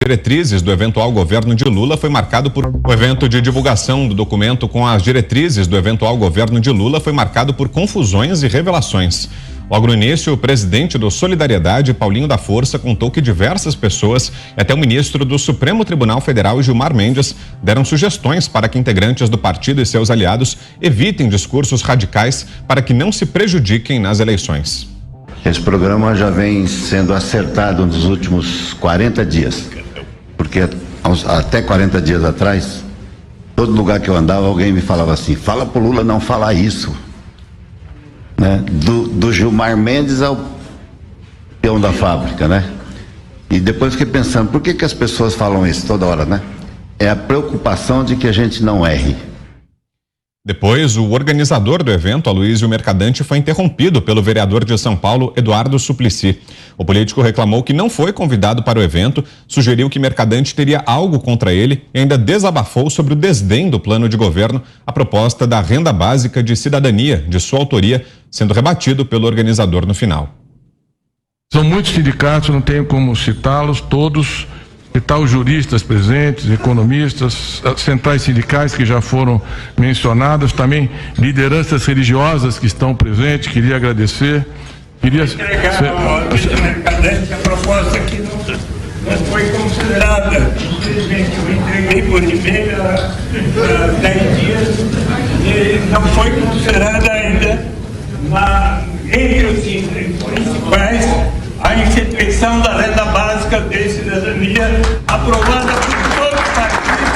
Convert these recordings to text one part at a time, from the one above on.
diretrizes do eventual governo de Lula foi marcado por... O evento de divulgação do documento com as diretrizes do eventual governo de Lula foi marcado por confusões e revelações. Logo no início, o presidente do Solidariedade, Paulinho da Força, contou que diversas pessoas e até o ministro do Supremo Tribunal Federal, Gilmar Mendes, deram sugestões para que integrantes do partido e seus aliados evitem discursos radicais para que não se prejudiquem nas eleições. Esse programa já vem sendo acertado nos últimos 40 dias, porque até 40 dias atrás, todo lugar que eu andava, alguém me falava assim: fala pro Lula não falar isso, né? Do Gilmar Mendes ao peão da fábrica, né? E depois fiquei pensando, por que as pessoas falam isso toda hora, né? É a preocupação de que a gente não erre. Depois, o organizador do evento, Aloysio Mercadante, foi interrompido pelo vereador de São Paulo, Eduardo Suplicy. O político reclamou que não foi convidado para o evento, sugeriu que Mercadante teria algo contra ele e ainda desabafou sobre o desdém do plano de governo, a proposta da renda básica de cidadania, de sua autoria, sendo rebatido pelo organizador no final. São muitos sindicatos, não tenho como citá-los todos, citar os juristas presentes, economistas, centrais sindicais que já foram mencionadas, também lideranças religiosas que estão presentes, queria agradecer. Queria entregar ao Mercadante a proposta que não foi considerada. Infelizmente, eu entreguei por e-mail há 10 dias e não foi considerada ainda entre os principais a instituição da renda básica de cidadania aprovada por todos os partidos,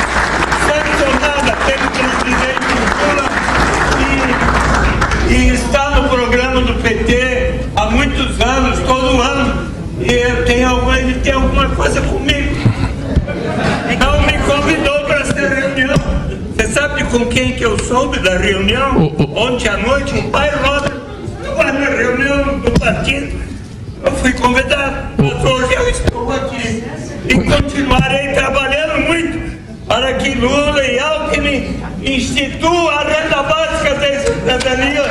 sancionada pelo presidente Lula e está no programa do PT há muitos anos, todo ano, e ele tem alguma coisa comigo. Não me convidou para essa reunião. Você sabe com quem que eu soube da reunião? Ontem à noite, o pai Roda estava na reunião do partido. Eu fui convidado, mas hoje eu estou aqui e continuarei trabalhando muito para que Lula e Alckmin instituam a renda básica da cidadania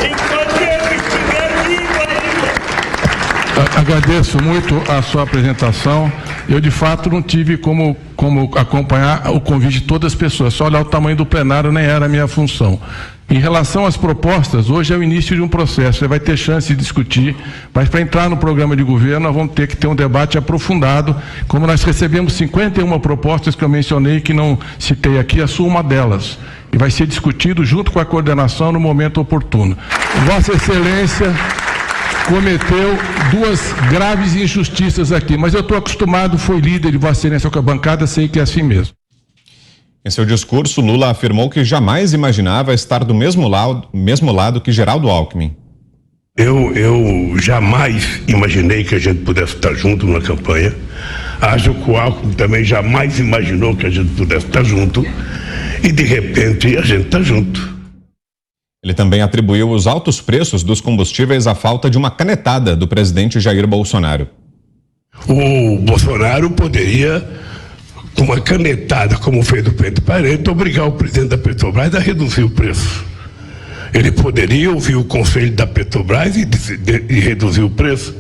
enquanto eu estiver vivo ainda. Agradeço muito a sua apresentação. Eu, de fato, não tive como acompanhar o convite de todas as pessoas. Só olhar o tamanho do plenário nem era a minha função. Em relação às propostas, hoje é o início de um processo, você vai ter chance de discutir, mas para entrar no programa de governo nós vamos ter que ter um debate aprofundado, como nós recebemos 51 propostas que eu mencionei, que não citei aqui, a sua uma delas, e vai ser discutido junto com a coordenação no momento oportuno. Vossa Excelência cometeu duas graves injustiças aqui, mas eu estou acostumado, fui líder de Vossa Excelência com a bancada, sei que é assim mesmo. Em seu discurso, Lula afirmou que jamais imaginava estar do mesmo lado que Geraldo Alckmin. Eu jamais imaginei que a gente pudesse estar junto na campanha. Acho que o Alckmin também jamais imaginou que a gente pudesse estar junto. E de repente a gente está junto. Ele também atribuiu os altos preços dos combustíveis à falta de uma canetada do presidente Jair Bolsonaro. O Bolsonaro poderia, com uma canetada, como fez o Pedro Parente, obrigar o presidente da Petrobras a reduzir o preço. Ele poderia ouvir o conselho da Petrobras e reduzir o preço.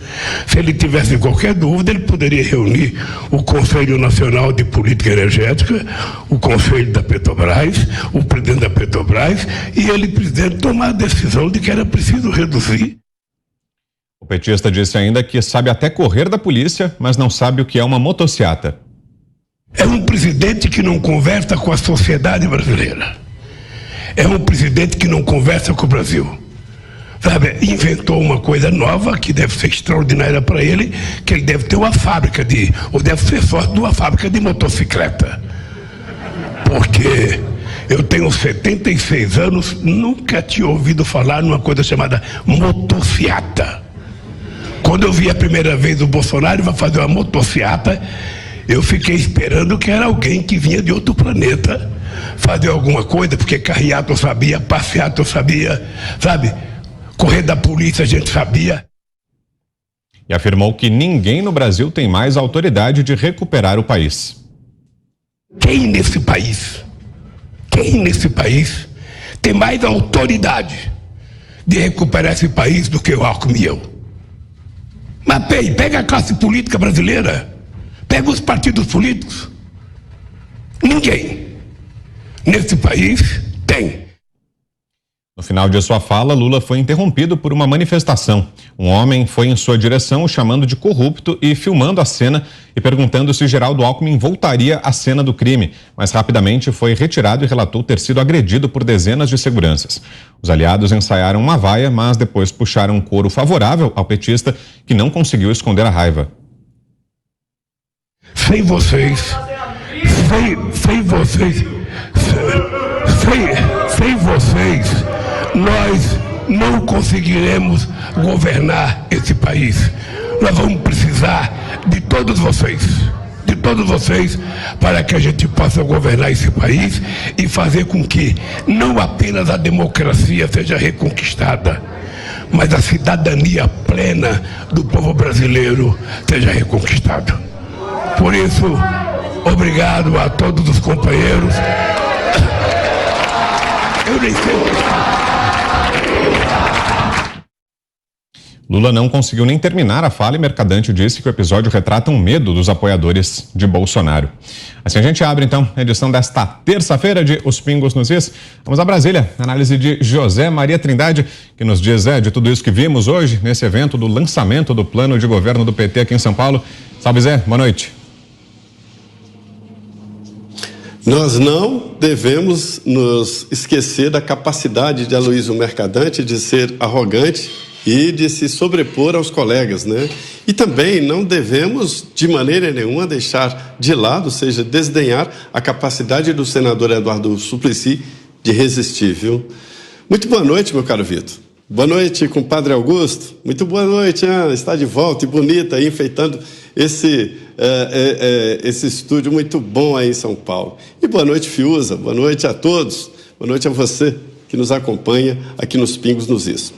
Se ele tivesse qualquer dúvida, ele poderia reunir o Conselho Nacional de Política Energética, o conselho da Petrobras, o presidente da Petrobras, e ele, presidente, tomar a decisão de que era preciso reduzir. O petista disse ainda que sabe até correr da polícia, mas não sabe o que é uma motociata. É um presidente que não conversa com a sociedade brasileira. É um presidente que não conversa com o Brasil. Sabe, inventou uma coisa nova que deve ser extraordinária para ele, que ele deve ter uma fábrica ou deve ser sócio de uma fábrica de motocicleta. Porque eu tenho 76 anos, nunca tinha ouvido falar numa coisa chamada motociata. Quando eu vi a primeira vez o Bolsonaro vai fazer uma motociata, eu fiquei esperando que era alguém que vinha de outro planeta fazer alguma coisa, porque carreata eu sabia, passeata eu sabia, sabe? Correr da polícia a gente sabia. E afirmou que ninguém no Brasil tem mais autoridade de recuperar o país. Quem nesse país tem mais autoridade de recuperar esse país do que o Alckmin e eu? Mas pega a classe política brasileira. Pega os partidos políticos. Ninguém nesse país tem. No final de sua fala, Lula foi interrompido por uma manifestação. Um homem foi em sua direção, o chamando de corrupto e filmando a cena e perguntando se Geraldo Alckmin voltaria à cena do crime, mas rapidamente foi retirado e relatou ter sido agredido por dezenas de seguranças. Os aliados ensaiaram uma vaia, mas depois puxaram um coro favorável ao petista, que não conseguiu esconder a raiva. Sem vocês, nós não conseguiremos governar esse país. Nós vamos precisar de todos vocês, para que a gente possa governar esse país e fazer com que não apenas a democracia seja reconquistada, mas a cidadania plena do povo brasileiro seja reconquistada. Por isso, obrigado a todos os companheiros. Eu nem sei. Lula não conseguiu nem terminar a fala e Mercadante disse que o episódio retrata um medo dos apoiadores de Bolsonaro. Assim a gente abre então a edição desta terça-feira de Os Pingos nos Is. Vamos a Brasília, análise de José Maria Trindade, que nos diz de tudo isso que vimos hoje nesse evento do lançamento do plano de governo do PT aqui em São Paulo. Salve Zé, boa noite. Nós não devemos nos esquecer da capacidade de Aloysio Mercadante de ser arrogante e de se sobrepor aos colegas, né? E também não devemos, de maneira nenhuma, deixar de lado, ou seja, desdenhar a capacidade do senador Eduardo Suplicy de resistir, viu? Muito boa noite, meu caro Vitor. Boa noite, compadre Augusto. Muito boa noite, está de volta e bonita aí, enfeitando esse estúdio muito bom aí em São Paulo. E boa noite, Fiuza. Boa noite a todos. Boa noite a você que nos acompanha aqui nos Pingos nos Is.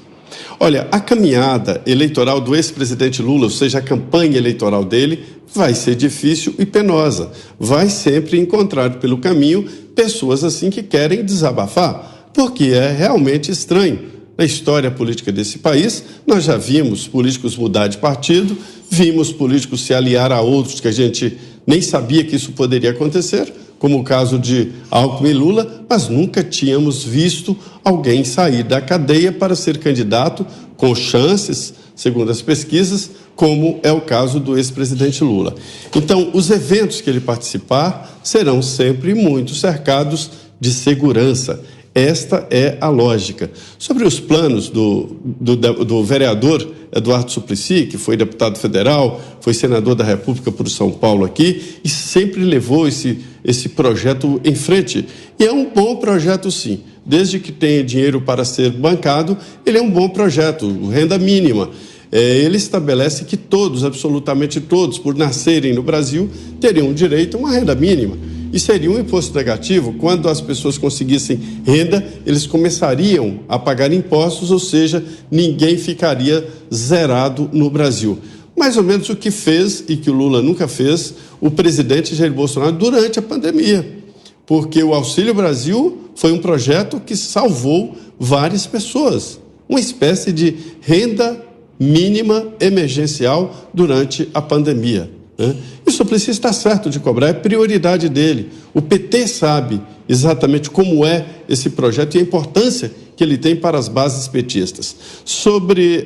Olha, a caminhada eleitoral do ex-presidente Lula, ou seja, a campanha eleitoral dele, vai ser difícil e penosa. Vai sempre encontrar pelo caminho pessoas assim que querem desabafar, porque é realmente estranho. Na história política desse país, nós já vimos políticos mudar de partido, vimos políticos se aliar a outros que a gente nem sabia que isso poderia acontecer, como o caso de Alckmin e Lula, mas nunca tínhamos visto alguém sair da cadeia para ser candidato com chances, segundo as pesquisas, como é o caso do ex-presidente Lula. Então, os eventos que ele participar serão sempre muito cercados de segurança. Esta é a lógica. Sobre os planos do vereador Eduardo Suplicy, que foi deputado federal, foi senador da República por São Paulo aqui, e sempre levou esse projeto em frente. E é um bom projeto, sim. Desde que tenha dinheiro para ser bancado, ele é um bom projeto, renda mínima. Ele estabelece que todos, absolutamente todos, por nascerem no Brasil, teriam direito a uma renda mínima. E seria um imposto negativo. Quando as pessoas conseguissem renda, eles começariam a pagar impostos, ou seja, ninguém ficaria zerado no Brasil. Mais ou menos o que fez, e que o Lula nunca fez, o presidente Jair Bolsonaro durante a pandemia. Porque o Auxílio Brasil foi um projeto que salvou várias pessoas. Uma espécie de renda mínima emergencial durante a pandemia. E o Suplicy está certo de cobrar, é prioridade dele. O PT sabe exatamente como é esse projeto e a importância que ele tem para as bases petistas. Sobre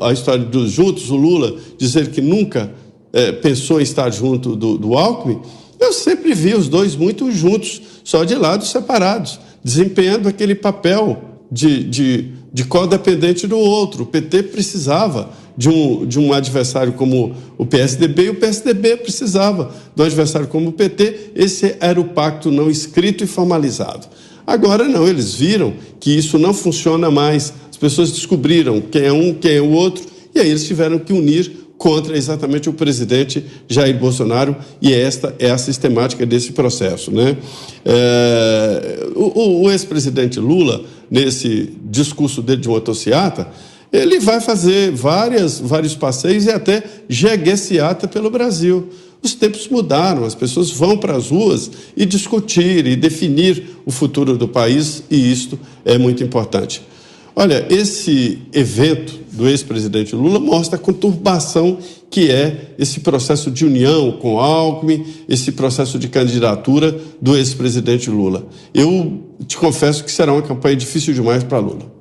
a história dos juntos, o Lula dizer que nunca pensou em estar junto do Alckmin, eu sempre vi os dois muito juntos, só de lados separados, desempenhando aquele papel de codependente do outro. O PT precisava de um adversário como o PSDB, e o PSDB precisava de um adversário como o PT. Esse era o pacto não escrito e formalizado. Agora não, eles viram que isso não funciona mais, as pessoas descobriram quem é um, quem é o outro, e aí eles tiveram que unir contra exatamente o presidente Jair Bolsonaro, e esta é a sistemática desse processo, né? O ex-presidente Lula, nesse discurso dele de motociata, ele vai fazer vários passeios e até jegueciata pelo Brasil. Os tempos mudaram, as pessoas vão para as ruas e discutir e definir o futuro do país, e isto é muito importante. Olha, esse evento do ex-presidente Lula mostra a conturbação que é esse processo de união com Alckmin, esse processo de candidatura do ex-presidente Lula. Eu te confesso que será uma campanha difícil demais para Lula.